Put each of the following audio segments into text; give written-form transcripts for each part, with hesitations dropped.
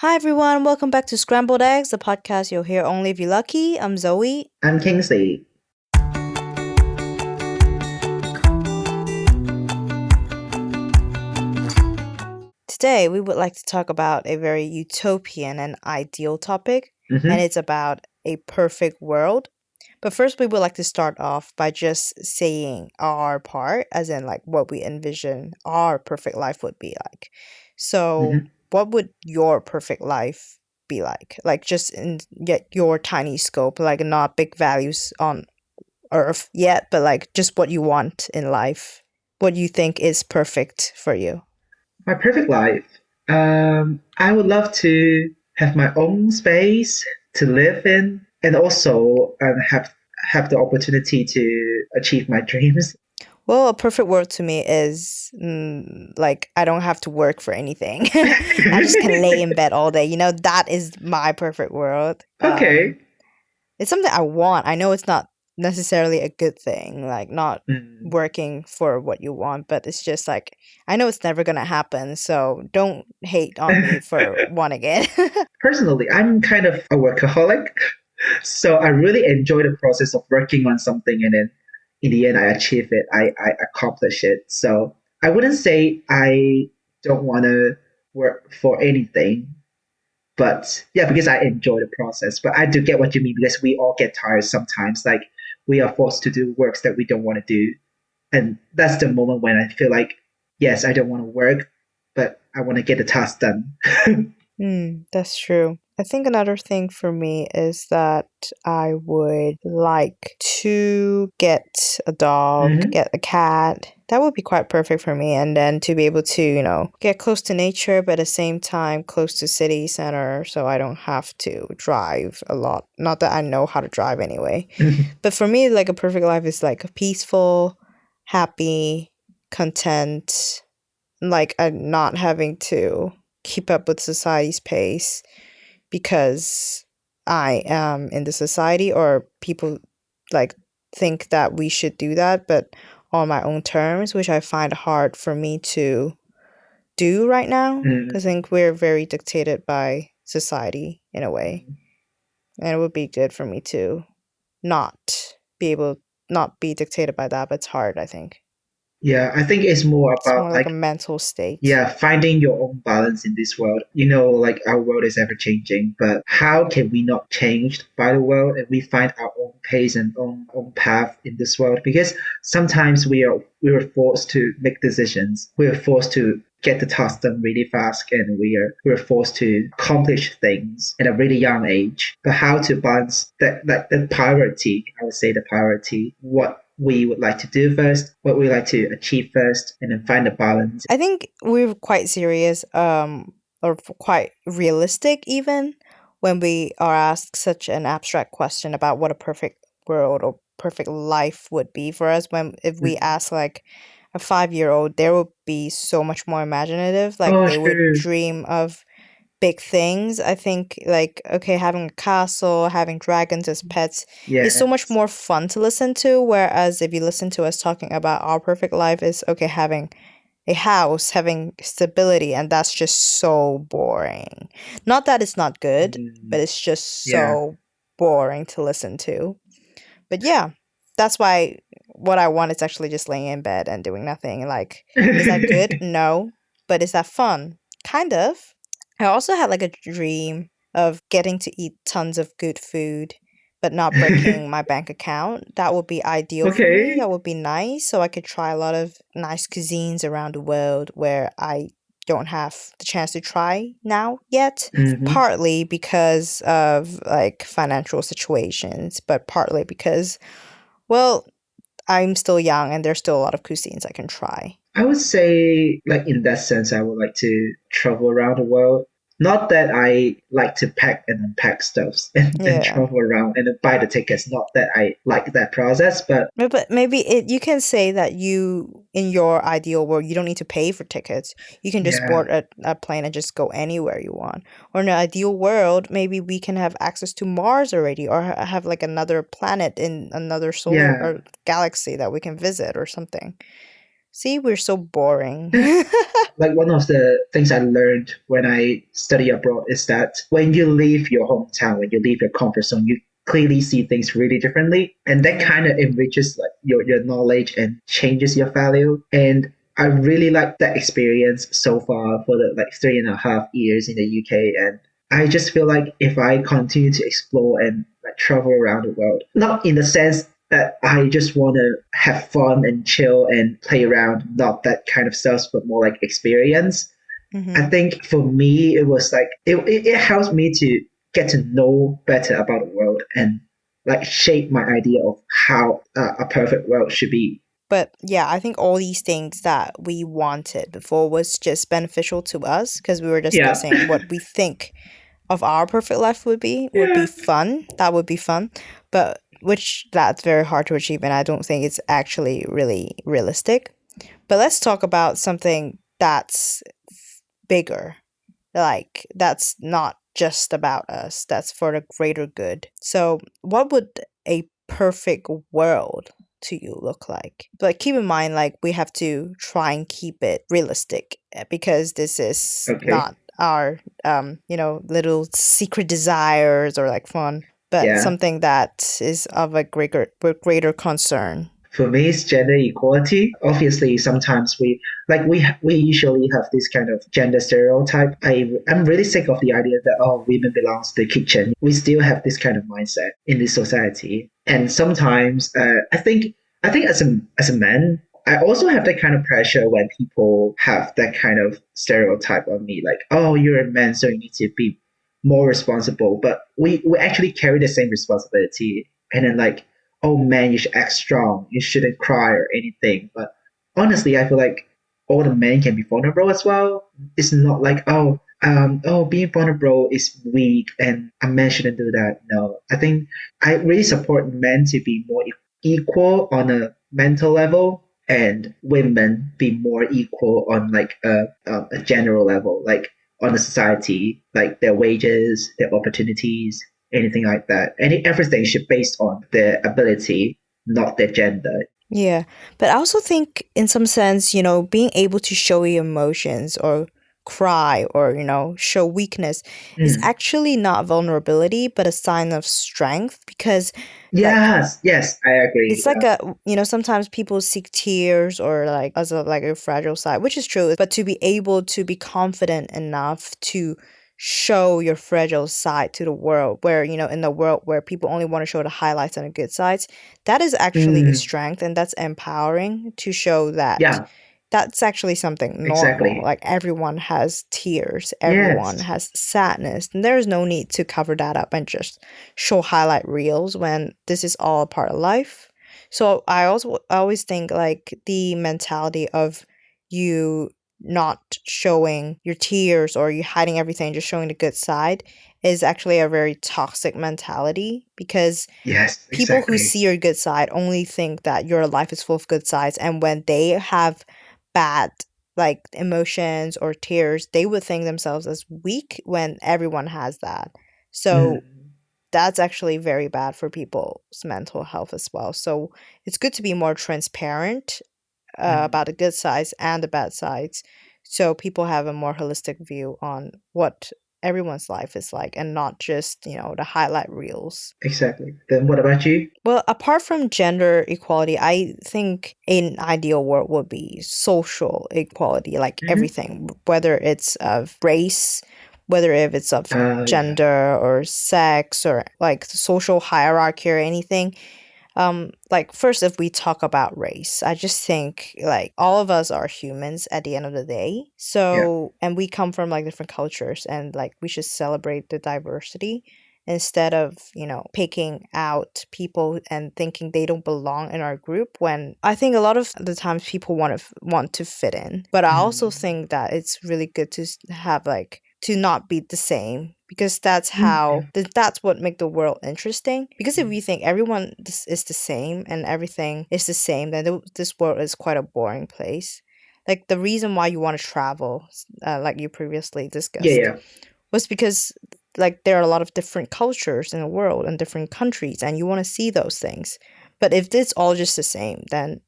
Hi everyone, welcome back to Scrambled Eggs, the podcast you'll hear only if you're lucky. I'm Zoe. I'm Kingsley. Today, we would like to talk about a very utopian and ideal topic, Mhm. and it's about a perfect world. But first, we would like to start off by just saying our part, as in like what we envision our perfect life would be like. So, Mhm. what would your perfect life be like? Like just in your tiny scope, like not big values on Earth yet, but like just what you want in life. What you think is perfect for you. My perfect life. I would love to have my own space to live in, and also have the opportunity to achieve my dreams. Well, a perfect world to me is like I don't have to work for anything. I just can lay in bed all day. That is my perfect world. Okay. It's something I want. I know it's not necessarily a good thing, like not Mm. working for what you want, but it's just like I know it's never gonna happen, so don't hate on me for wanting it. Personally, I'm kind of a workaholic, so I really enjoy the process of working on something, and then in the end, I achieve it. I accomplish it. So I wouldn't say I don't want to work for anything. But yeah, because I enjoy the process. But I do get what you mean because we all get tired sometimes. Like we are forced to do works that we don't want to do. And that's the moment when I feel like, yes, I don't want to work, but I want to get the task done. That's true. I think another thing for me is that I would like to get a dog, Mhm. get a cat. That would be quite perfect for me. And then to be able to, get close to nature, but at the same time close to city center so I don't have to drive a lot. Not that I know how to drive anyway. But for me, like a perfect life is like peaceful, happy, content, like not having to keep up with society's pace because I am in the society or people like think that we should do that, but on my own terms, which I find hard for me to do right now because I think we're very dictated by society in a way. And it would be good for me to not not be dictated by that, but it's hard, I think. Yeah, I think it's more It's more about like a like, mental state. yeah, finding your own balance in this world. You know, like our world is ever changing, but how can we not changed by the world and we find our own pace and own path in this world? Because sometimes we are forced to make decisions. We are forced to get the task done really fast, and we're forced to accomplish things at a really young age. But how to balance that, like the priority? I would say the priority. What we would like to do first, what we like to achieve first, and then find the balance. I think we're quite serious, or quite realistic even when we are asked such an abstract question about what a perfect world or perfect life would be for us. If we ask like a 5-year-old, there would be so much more imaginative. Like Oh, they would true. dream of big things. I think like okay, having a castle, having dragons as pets is so much Yes. more fun to listen to. Whereas if you listen to us talking about our perfect life is okay, having a house, having stability, and that's just so boring. Not that it's not good, but it's just Yeah. so boring to listen to. But yeah, that's why what I want is actually just laying in bed and doing nothing. Like, is that good? No. But is that fun? Kind of. I also had like a dream of getting to eat tons of good food, but not breaking my bank account. That would be ideal for me. Okay. That would be nice. So I could try a lot of nice cuisines around the world where I don't have the chance to try now yet. Mhm. Partly because of like financial situations, but partly because, well, I'm still young and there's still a lot of cuisines I can try. I would say, like, in that sense, I would like to travel around the world. Not that I like to pack and unpack stuffs and then Yeah. travel around and then buy the tickets. Not that I like that process, but But maybe you can say that you, in your ideal world, you don't need to pay for tickets. You can just yeah, board a plane and just go anywhere you want. Or in an ideal world, maybe we can have access to Mars already, or have like another planet in another solar yeah, or galaxy that we can visit or something. See, we're so boring. Like one of the things I learned when I study abroad is that when you leave your hometown, when you leave your comfort zone, you clearly see things really differently. And that kind of enriches like your knowledge and changes your value. And I really like that experience so far for the like 3.5 years in the UK. And I just feel like if I continue to explore and like travel around the world, not in the sense that I just want to have fun and chill and play around, not that kind of stuff, but more like experience. I think for me, it was like, it helps me to get to know better about the world and like shape my idea of how a perfect world should be. But yeah, I think all these things that we wanted before was just beneficial to us because we were discussing what we think of our perfect life would be fun. That would be fun. But which that's very hard to achieve, and I don't think it's actually really realistic. But let's talk about something that's bigger. Like, that's not just about us. That's for the greater good. So what would a perfect world to you look like? But keep in mind, like, we have to try and keep it realistic because this is not our little secret desires or like fun, but something that is of a greater concern. For me, it's gender equality. Obviously, sometimes we usually have this kind of gender stereotype. I'm really sick of the idea that women belongs to the kitchen. We still have this kind of mindset in this society, and sometimes I think as a man, I also have that kind of pressure when people have that kind of stereotype on me, like, oh, you're a man, so you need to be more responsible. But we actually carry the same responsibility, and then like, oh man, you should act strong, you shouldn't cry or anything. But honestly, I feel like all the men can be vulnerable as well. It's not like, being vulnerable is weak and a man shouldn't do that. No, I think I really support men to be more equal on a mental level, and women be more equal on like a general level, like on the society, like their wages, their opportunities, anything like that. And everything should be based on their ability, not their gender. Yeah, but I also think in some sense, being able to show your emotions or cry or, show weakness is actually not vulnerability, but a sign of strength because yes, I agree. It's like sometimes people seek tears or like as a fragile side, which is true, but to be able to be confident enough to show your fragile side to the world where, in the world where people only want to show the highlights and the good sides, that is actually a strength, and that's empowering to show that that's actually something normal. Exactly. Like everyone has tears, everyone has sadness, and there's no need to cover that up and just show highlight reels when this is all a part of life. So I always think like the mentality of you not showing your tears or you hiding everything, just showing the good side is actually a very toxic mentality because people who see your good side only think that your life is full of good sides, and when they have bad like emotions or tears, they would think themselves as weak when everyone has that. So that's actually very bad for people's mental health as well. So it's good to be more transparent about the good sides and the bad sides, so people have a more holistic view on what everyone's life is like and not just, the highlight reels. Exactly. Then what about you? Well, apart from gender equality, I think an ideal world would be social equality, like everything, whether it's of race, whether if it's of gender or sex or like social hierarchy or anything. Like first, if we talk about race, I just think like all of us are humans at the end of the day. So, and we come from like different cultures, and like we should celebrate the diversity instead of, picking out people and thinking they don't belong in our group, when I think a lot of the times people want to fit in. But I also think that it's really good to have like to not be the same, because that's how that's what make the world interesting. Because if you think everyone is the same and everything is the same, then this world is quite a boring place. Like the reason why you want to travel, like you previously discussed, was because like there are a lot of different cultures in the world and different countries, and you want to see those things. But if it's all just the same, then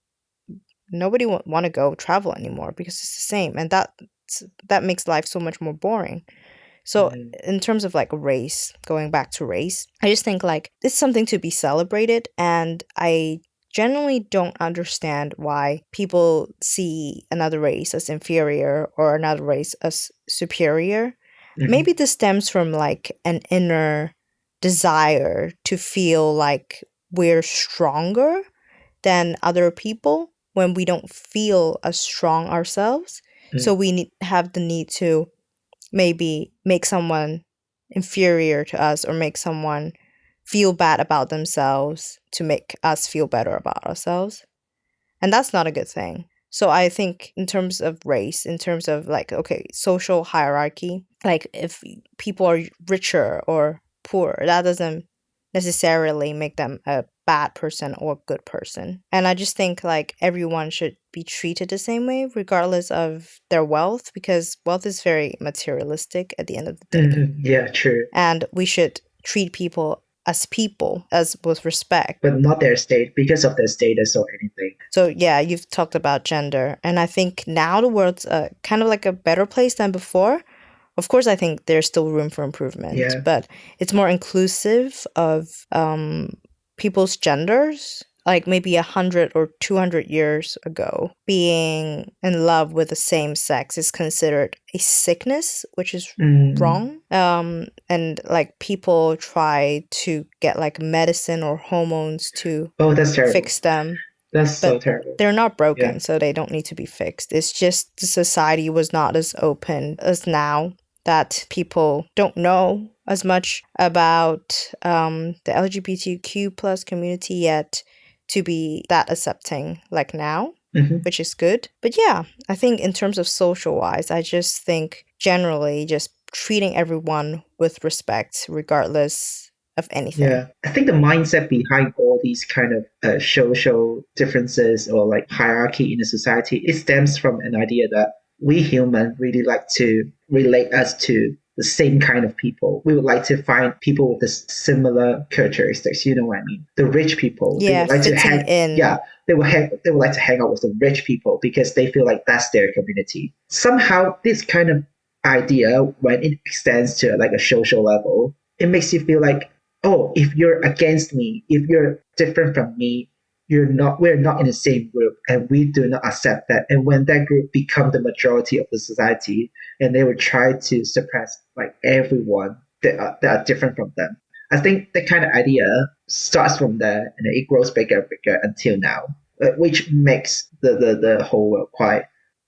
nobody want to go travel anymore because it's the same, and that makes life so much more boring. So in terms of like race, going back to race, I just think like it's something to be celebrated, and I generally don't understand why people see another race as inferior or another race as superior. Maybe this stems from like an inner desire to feel like we're stronger than other people when we don't feel as strong ourselves. So we have the need to maybe make someone inferior to us or make someone feel bad about themselves to make us feel better about ourselves. And that's not a good thing. So I think in terms of race, in terms of like, okay, social hierarchy, like if people are richer or poor, that doesn't necessarily make them a bad person or a good person. And I just think like everyone should be treated the same way regardless of their wealth, because wealth is very materialistic at the end of the day. Yeah, true. And we should treat people as with respect, but not their state because of their status or anything. So yeah, you've talked about gender, and I think now the world's kind of like a better place than before. Of course, I think there's still room for improvement, but it's more inclusive of people's genders. Like maybe 100 or 200 years ago, being in love with the same sex is considered a sickness, which is wrong. And like people try to get like medicine or hormones to that's terrible. Fix them. That's so terrible. They're not broken, so they don't need to be fixed. It's just the society was not as open as now, that people don't know as much about the LGBTQ plus community yet to be that accepting like now, which is good. But yeah, I think in terms of social wise, I just think generally just treating everyone with respect regardless of anything. Yeah, I think the mindset behind all these kind of social differences or like hierarchy in a society, it stems from an idea that we humans really like to relate us to the same kind of people. We would like to find people with the similar characteristics. You know what I mean? The rich people. Yeah, they would like to hang in. Yeah, they would like to hang out with the rich people because they feel like that's their community. Somehow, this kind of idea, when it extends to like a social level, it makes you feel like, oh, if you're against me, if you're different from me, we're not in the same group, and we do not accept that. And when that group become the majority of the society, and they will try to suppress like everyone that are different from them. I think that kind of idea starts from there, and it grows bigger and bigger until now, which makes the whole world quite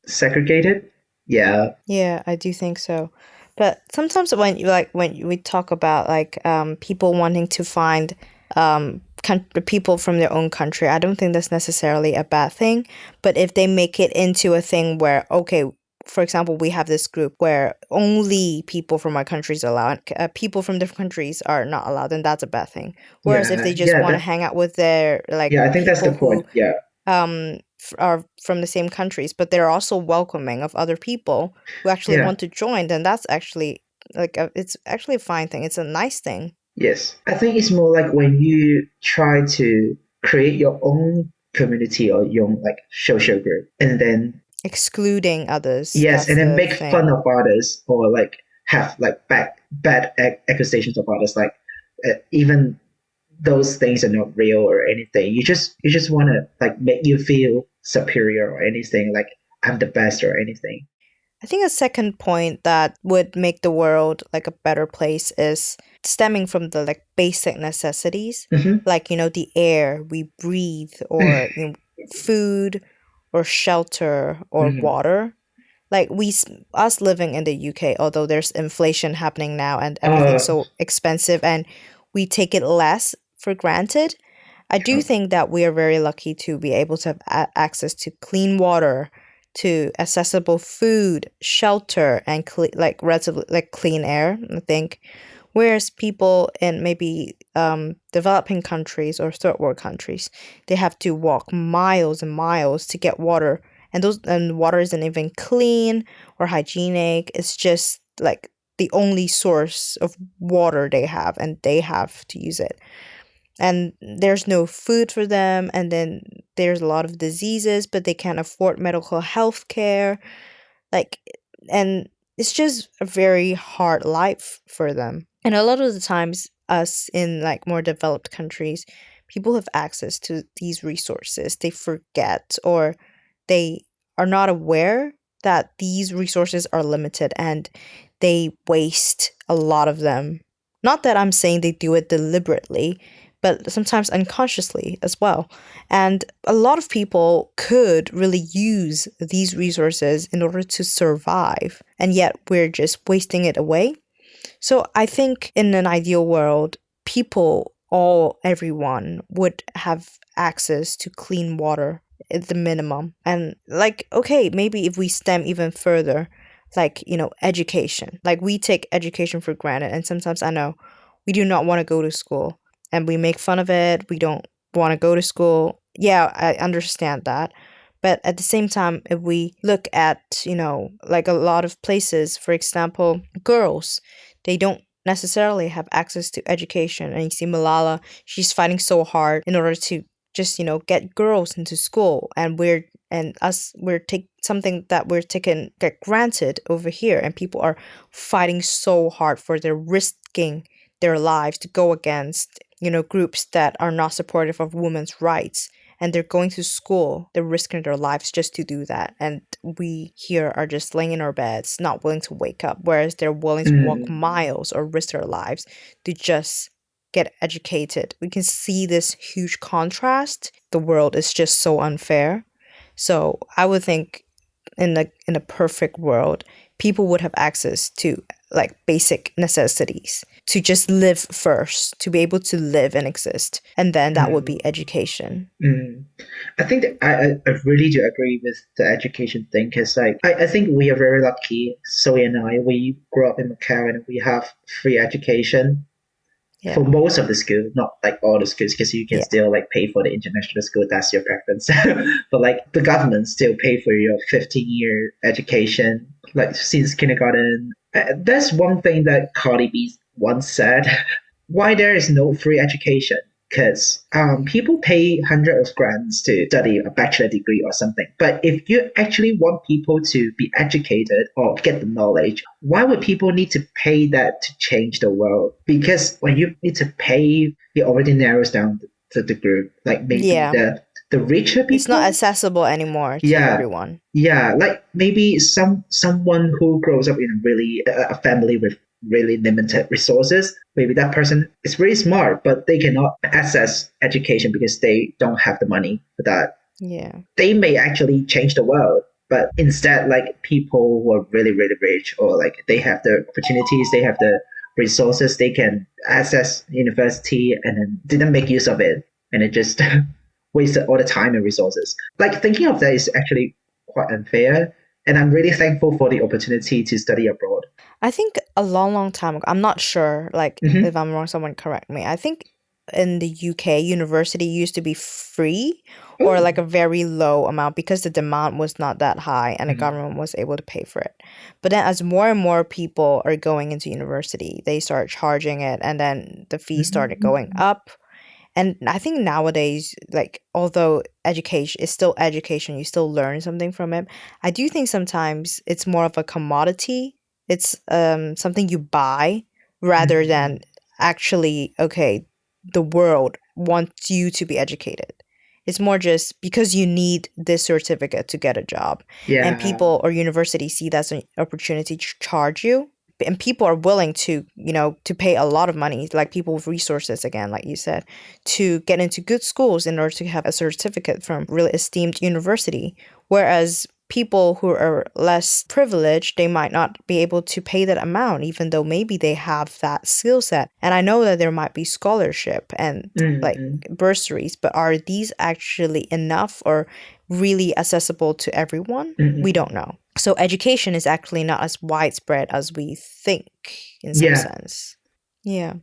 segregated. Yeah. Yeah, I do think so. But sometimes when we talk about like people wanting to find people from their own country, I don't think that's necessarily a bad thing. But if they make it into a thing where, okay, for example, we have this group where only people from our countries are allowed, people from different countries are not allowed, then that's a bad thing. Whereas if they just want to hang out with their like I think that's the point. Are from the same countries, but they're also welcoming of other people who actually want to join, then that's actually like it's actually a fine thing. It's a nice thing. Yes, I think it's more like when you try to create your own community or your own like social group, and then excluding others. Yes, and then make fun of others, or like have like bad accusations of others, like even those things are not real or anything. You just want to like make you feel superior or anything, like I'm the best or anything. I think a second point that would make the world like a better place is stemming from the like basic necessities, like the air we breathe, or food, or shelter, or water. Like us living in the UK, although there's inflation happening now and everything's so expensive and we take it less for granted, I do think that we are very lucky to be able to have access to clean water, to accessible food, shelter, and relatively clean air, I think. Whereas people in maybe developing countries or third world countries, they have to walk miles and miles to get water, and water isn't even clean or hygienic. It's just like the only source of water they have, and they have to use it. and there's no food for them, and then there's a lot of diseases, but they can't afford medical health care. Like, and it's just a very hard life for them. And a lot of the times, us in like more developed countries, people have access to these resources. They forget, or they are not aware that these resources are limited, and they waste a lot of them. Not that I'm saying they do it deliberately, but sometimes unconsciously as well. And a lot of people could really use these resources in order to survive, and yet we're just wasting it away. So I think in an ideal world, everyone would have access to clean water at the minimum. And like, okay, maybe if we stem even further, like, education. Like, we take education for granted, and sometimes I know we do not want to go to school, and we make fun of it. We don't want to go to school. Yeah, I understand that. But at the same time, if we look at, like a lot of places, for example, girls, they don't necessarily have access to education. And you see Malala, she's fighting so hard in order to just, get girls into school. And we're something that we're taking get granted over here. And people are fighting so hard for risking their lives to go against, groups that are not supportive of women's rights. And they're going to school, they're risking their lives just to do that. And we here are just laying in our beds, not willing to wake up, whereas they're willing to walk miles or risk their lives to just get educated. We can see this huge contrast. The world is just so unfair. So I would think in a perfect world, people would have access to like basic necessities to just live first, to be able to live and exist. And then that would be education. I think that I really do agree with the education thing, because I think we are very lucky. Zoe and I, we grew up in Macau and we have free education for most of the school, not like all the schools, because you can still like pay for the international school. That's your preference. But like the government still pay for your 15-year education, like since kindergarten. That's one thing that Cardi B once said. Why there is no free education? Because people pay hundreds of grants to study a bachelor degree or something. But if you actually want people to be educated or get the knowledge, why would people need to pay that to change the world? Because when you need to pay, it already narrows down the group. Like maybe the richer people. It's not accessible anymore to everyone. Yeah, like maybe someone who grows up in a family with really limited resources. Maybe that person is really smart, but they cannot access education because they don't have the money for that. Yeah. They may actually change the world, but instead, like people who are really, really rich, or like they have the opportunities, they have the resources, they can access university and then didn't make use of it. And it just wasted all the time and resources. Like thinking of that is actually quite unfair. And I'm really thankful for the opportunity to study abroad. I think a long, long time ago, I'm not sure, like, if I'm wrong, someone correct me. I think in the UK, university used to be free or like a very low amount because the demand was not that high and the government was able to pay for it. But then as more and more people are going into university, they start charging it, and then the fees started going up. And I think nowadays, like, although education is still education, you still learn something from it. I do think sometimes it's more of a commodity. It's something you buy rather than actually, okay, the world wants you to be educated. It's more just because you need this certificate to get a job. Yeah. And people or universities see that's an opportunity to charge you. And people are willing to, to pay a lot of money, like people with resources, again, like you said, to get into good schools in order to have a certificate from really esteemed university. Whereas people who are less privileged, they might not be able to pay that amount, even though maybe they have that skill set. And I know that there might be scholarship and like bursaries, but are these actually enough or really accessible to everyone? We don't know. So education is actually not as widespread as we think in some sense. Yeah.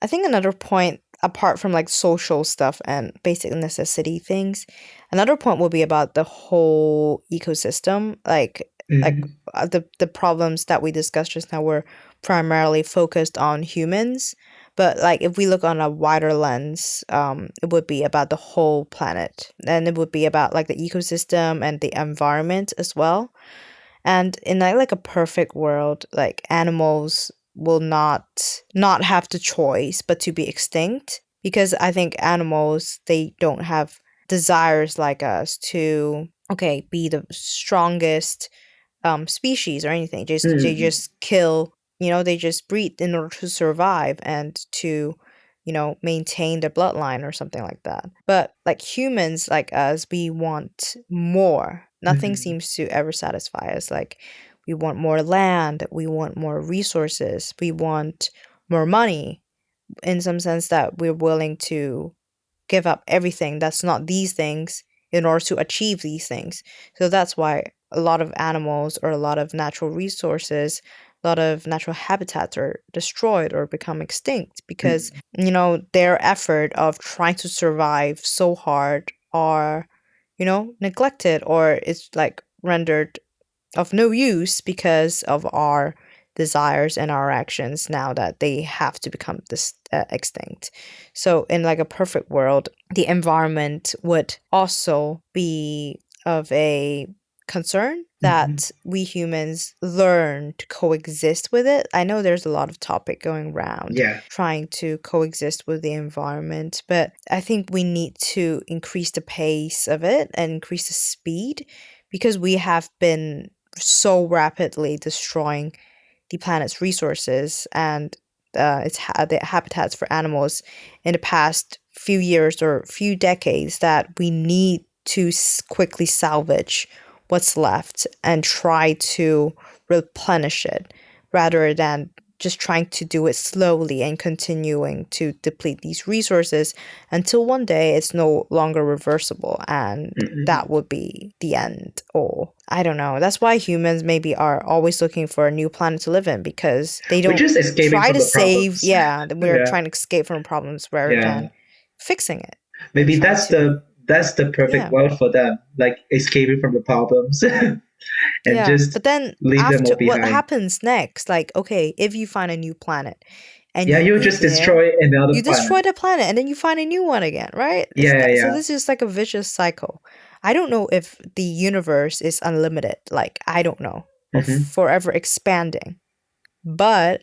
I think another point, apart from like social stuff and basic necessity things, another point will be about the whole ecosystem. Like the problems that we discussed just now were primarily focused on humans. But like if we look on a wider lens, it would be about the whole planet, and it would be about like the ecosystem and the environment as well. And in like a perfect world, like animals will not have the choice but to be extinct, because I think animals, they don't have desires like us to be the strongest species or anything. They just kill, they just breed in order to survive and to maintain their bloodline or something like that. But like humans like us, we want more. Nothing seems to ever satisfy us. Like we want more land, we want more resources, we want more money, in some sense that we're willing to give up everything that's not these things in order to achieve these things. So that's why a lot of animals or a lot of natural resources, a lot of natural habitats are destroyed or become extinct, because their effort of trying to survive so hard are neglected, or it's like rendered of no use because of our desires and our actions, now that they have to become this extinct. So in like a perfect world, the environment would also be of a concern that we humans learn to coexist with it. I know there's a lot of topic going around trying to coexist with the environment, but I think we need to increase the pace of it and increase the speed, because we have been so rapidly destroying the planet's resources and the habitats for animals in the past few years or few decades, that we need to quickly salvage what's left and try to replenish it, rather than just trying to do it slowly and continuing to deplete these resources until one day it's no longer reversible, and that would be the end. Or I don't know. That's why humans maybe are always looking for a new planet to live in, because they don't try to save. We're trying to escape from problems rather than fixing it. Maybe that's the perfect world for them, like escaping from the problems. And just but then leave them after, all behind. what happens next? Like, okay, if you find a new planet and you just destroy another you planet. destroy the planet and then you find a new one again, right? So this is like a vicious cycle. I don't know if the universe is unlimited, like I don't know, or forever expanding, but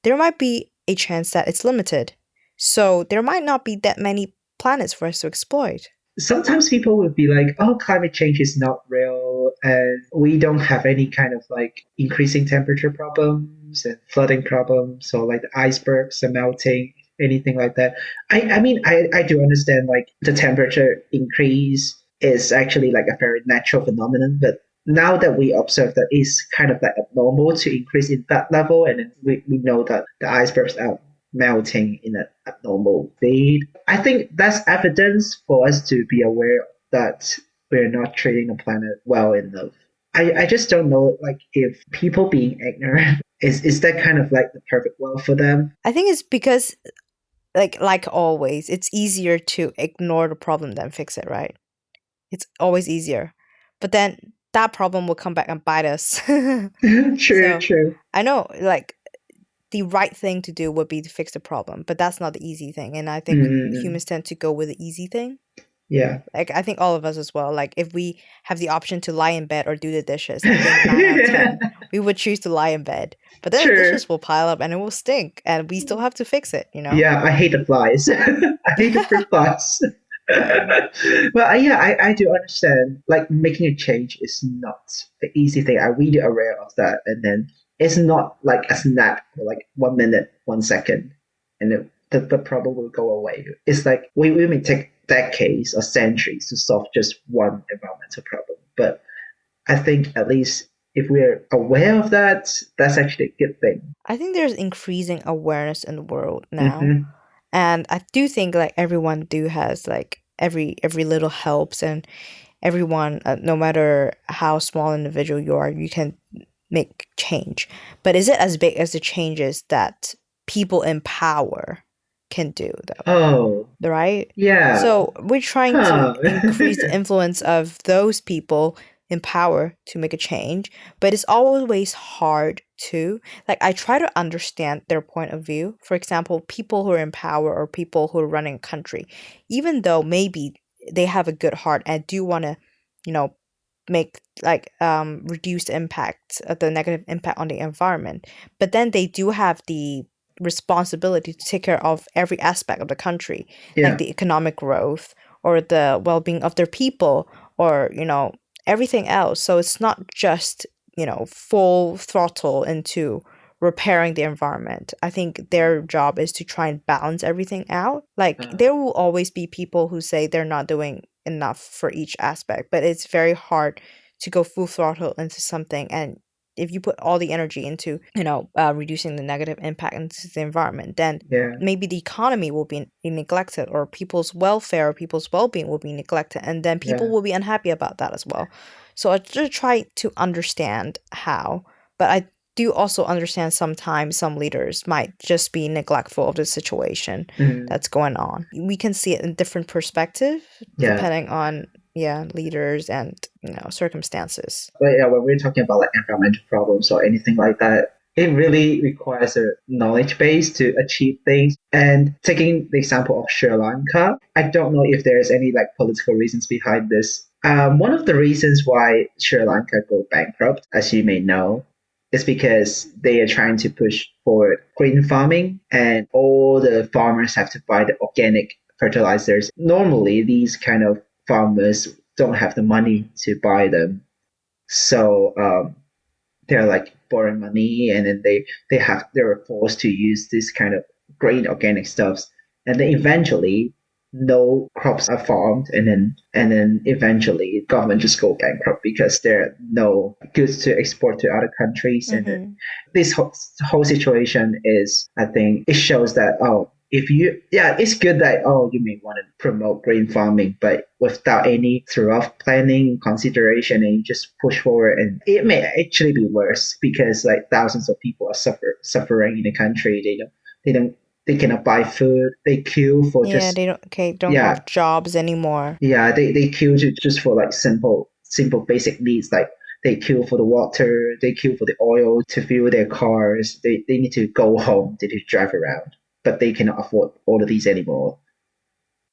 there might be a chance that it's limited, so there might not be that many planets for us to exploit. Sometimes people would be like, oh, climate change is not real, and we don't have any kind of like increasing temperature problems and flooding problems, or like the icebergs are melting, anything like that. I mean, I do understand like the temperature increase is actually like a very natural phenomenon, but now that we observe that it's kind of like abnormal to increase in that level, and then we know that the icebergs are melting in an abnormal speed, I think that's evidence for us to be aware that we're not treating the planet well enough. I just don't know, like, if people being ignorant is that kind of like the perfect world for them. I think it's because like always, it's easier to ignore the problem than fix it, right? It's always easier, but then that problem will come back and bite us. True. I know, like, the right thing to do would be to fix the problem, but that's not the easy thing. And I think humans tend to go with the easy thing. Yeah. Like, I think all of us as well. Like, if we have the option to lie in bed or do the dishes, I think 9 out of 10, we would choose to lie in bed. But then the dishes will pile up and it will stink, and we still have to fix it, Yeah, I hate the flies. I hate the fruit flies. But I do understand, like, making a change is not the easy thing. I'm really aware of that. And then it's not like a snap, or like 1 minute, 1 second, and the problem will go away. It's like we may take decades or centuries to solve just one environmental problem. But I think at least if we're aware of that, that's actually a good thing. I think there's increasing awareness in the world now. And I do think like everyone has like every little helps, and everyone, no matter how small individual you are, you can make change. But is it as big as the changes that people in power can do, though? Oh, right? Yeah. So we're trying to increase the influence of those people in power to make a change, but it's always hard to, like, I try to understand their point of view. For example, people who are in power or people who are running a country, even though maybe they have a good heart and do want to, make like reduce the impact of the negative impact on the environment, but then they do have the responsibility to take care of every aspect of the country, like the economic growth or the well-being of their people, or everything else. So it's not just full throttle into repairing the environment. I think their job is to try and balance everything out. Like there will always be people who say they're not doing enough for each aspect, but it's very hard to go full throttle into something. And if you put all the energy into reducing the negative impact into the environment, then maybe the economy will be neglected, or people's welfare or people's well-being will be neglected, and then people will be unhappy about that as well. So I just try to understand how, but I do also understand sometimes some leaders might just be neglectful of the situation that's going on. We can see it in different perspectives depending on leaders and circumstances. But when we're talking about like environmental problems or anything like that, it really requires a knowledge base to achieve things. And taking the example of Sri Lanka, I don't know if there's any like political reasons behind this. One of the reasons why Sri Lanka go bankrupt, as you may know, is because they are trying to push forward green farming, and all the farmers have to buy the organic fertilizers. Normally, these kind of farmers don't have the money to buy them. So they're like borrowing money, and then they're forced to use this kind of green organic stuffs. And then eventually no crops are farmed, and then eventually government just go bankrupt because there are no goods to export to other countries. And then this whole situation is, I think it shows that it's good that you may want to promote green farming, but without any sort of planning consideration, and you just push forward, and it may actually be worse because like thousands of people are suffering in the country. They cannot buy food. They queue for they don't have jobs anymore. They queue just for like simple basic needs, like they queue for the water, they queue for the oil to fuel their cars. They need to go home, they need to drive around, but they cannot afford all of these anymore.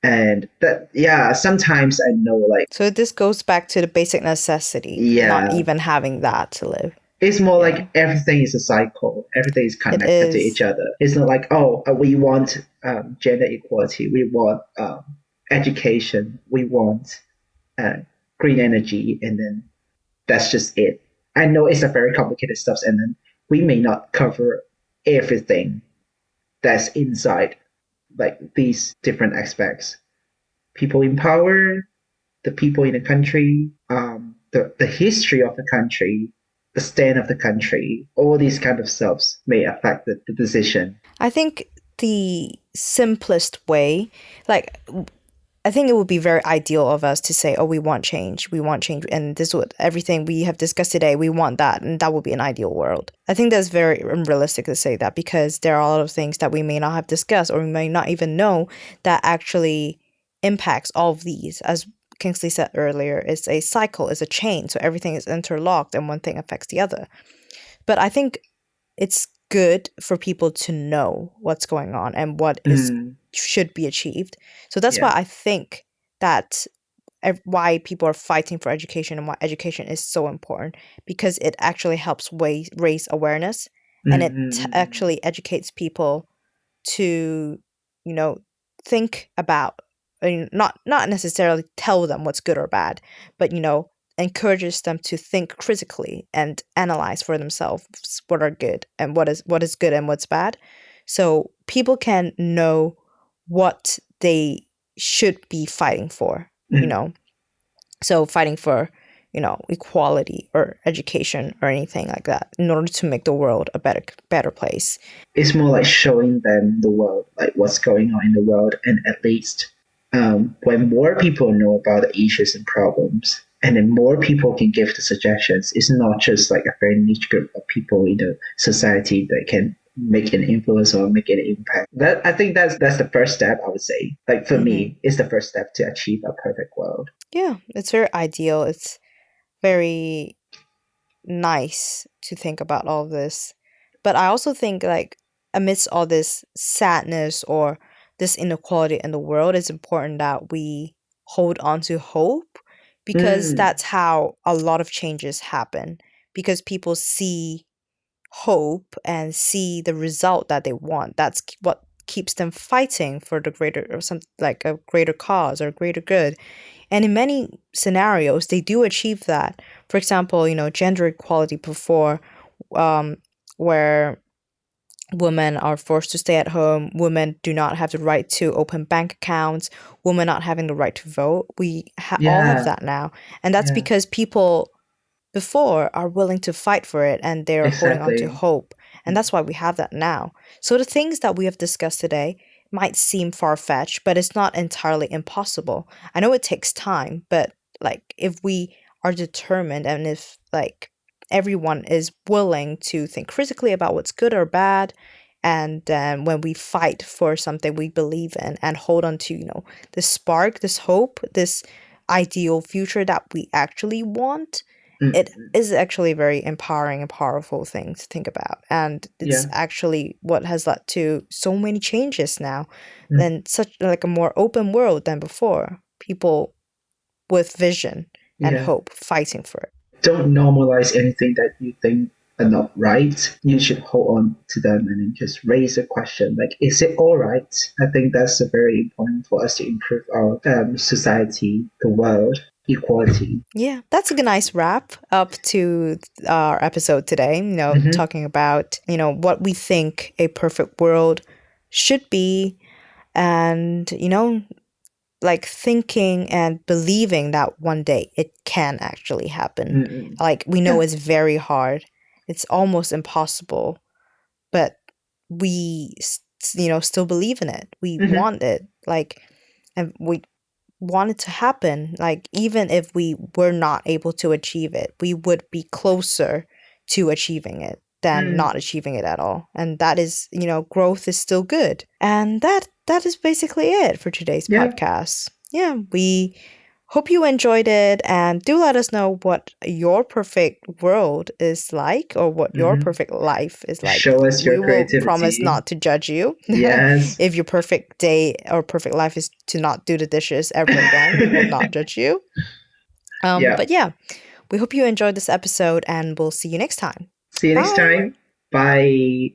And that sometimes I know like, so this goes back to the basic necessity, not even having that to live. It's more like everything is a cycle. Everything is connected to each other. It's not like, we want gender equality. We want education. We want green energy. And then that's just it. I know it's a very complicated stuff. And then we may not cover everything that's inside like these different aspects. People in power, the people in the country, the history of the country, the stand of the country, all these kind of stuffs may affect the decision. I think the simplest way, like, I think it would be very ideal of us to say, we want change, and this is what everything we have discussed today, we want that, and that would be an ideal world. I think that's very unrealistic to say that, because there are a lot of things that we may not have discussed, or we may not even know, that actually impacts all of these. As Kingsley said earlier, it's a cycle, it's a chain, so everything is interlocked and one thing affects the other. But I think it's good for people to know what's going on and what should be achieved. So that's why I think that why people are fighting for education, and why education is so important, because it actually helps raise awareness, and it actually educates people to think about, not necessarily tell them what's good or bad, but encourages them to think critically and analyze for themselves what are good and what is good and what's bad, so people can know what they should be fighting for. So fighting for equality or education or anything like that, in order to make the world a better place. It's more like showing them the world, like what's going on in the world, and at least when more people know about the issues and problems, and then more people can give the suggestions, it's not just like a very niche group of people in the society that can make an influence or make an impact. I think that's the first step, I would say. Like for me, it's the first step to achieve a perfect world. Yeah, it's very ideal. very nice to think about all this. But I also think like amidst all this sadness or this inequality in the world, it's important that we hold on to hope, because that's how a lot of changes happen, because people see hope and see the result that they want. That's what keeps them fighting for the greater, or some like a greater cause or greater good. And in many scenarios, they do achieve that. For example, gender equality before, where women are forced to stay at home, women do not have the right to open bank accounts, women not having the right to vote. We all have that now. And that's because people before are willing to fight for it, and they're holding on to hope. And that's why we have that now. So the things that we have discussed today might seem far-fetched, but it's not entirely impossible. I know it takes time, but like if we are determined, and if like everyone is willing to think critically about what's good or bad, and then when we fight for something we believe in and hold on to, this spark, this hope, this ideal future that we actually want, it is actually a very empowering and powerful thing to think about. And it's actually what has led to so many changes now, and such like a more open world than before. People with vision and hope fighting for it. Don't normalize anything that you think are not right. You should hold on to them and then just raise a question like, is it all right? I think that's very important for us to improve our society, the world, equality. Yeah, that's a nice wrap up to our episode today, talking about, what we think a perfect world should be, and, like thinking and believing that one day it can actually happen. Like we know it's very hard. It's almost impossible, but we, still believe in it. We want it, like, and we want it to happen. Like even if we were not able to achieve it, we would be closer to achieving it than not achieving it at all. And that is, growth is still good. And that is basically it for today's podcast. Yeah, we hope you enjoyed it, and do let us know what your perfect world is like, or what your perfect life is like. Show us your creativity. We will promise not to judge you. Yes. If your perfect day or perfect life is to not do the dishes ever again, we will not judge you. But yeah, we hope you enjoyed this episode, and we'll see you next time. See you next time. Bye.